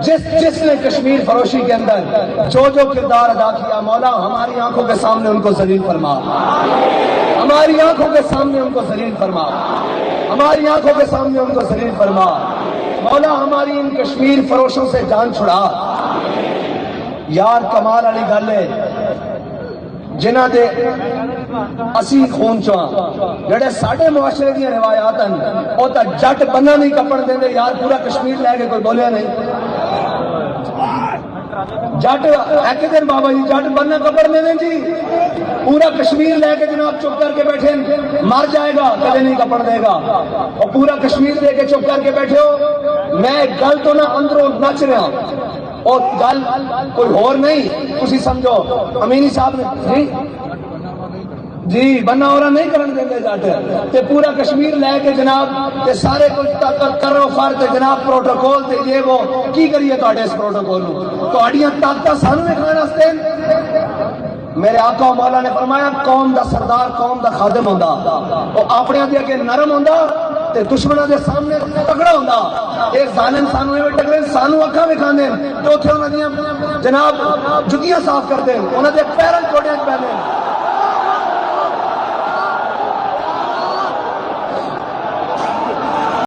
جس نے کشمیر فروشی کے اندر جو کردار ادا کیا، مولا ہماری آنکھوں کے سامنے ان کو ذلیل فرما، ہماری آنکھوں کے سامنے ان کو ذلیل فرما، ہماری آنکھوں کے سامنے ان کو ذلیل فرما، مولا ہماری ان کشمیر فروشوں سے جان چھڑا۔ یار کمال والی گل ہے، جنہ دے اسی خون چواں جڑے ساڈے معاشرے دی روایات ہیں، وہ تو جٹ بننا نہیں کپڑ دیں یار، پورا کشمیر لے کے کوئی بولیا نہیں۔ جٹ ایک دن بابا جی جٹ بننا کپڑ دے دیں جی، پورا کشمیر لے کے جناب چپ کر کے بیٹھے، مر جائے گا کدے نہیں کپڑ دے گا، اور پورا کشمیر دے کے چپ کر کے بیٹھے ہو۔ میں گل تو نہ اندروں نچ رہا اور گل کوئی اور نہیں، تسی سمجھو امینی صاحب نے جی بننا اور نہیں کرن دیں گے جٹ، تے پورا کشمیر لے کے جناب تے سارے کچھ کرو فر تے جناب پروٹوکول تے یہ وہ کی کریے تواڈے اس پروٹوکول نو، تواڈیاں طاقتاں سانوں کھان واسطے۔ میرے آقا مولا نے فرمایا قوم دا سردار قوم دا خادم ہوندا، او اپنے دے اگے نرم ہوندا تے دشمناں دے سامنے تگڑا ہوندا۔ اے ظالم سانوں ایویں ٹکرے، سانوں اکھاں وکھاندے تے اوتھے انہاں دیاں جناب جُتیاں صاف کردے، انہاں دے پیراں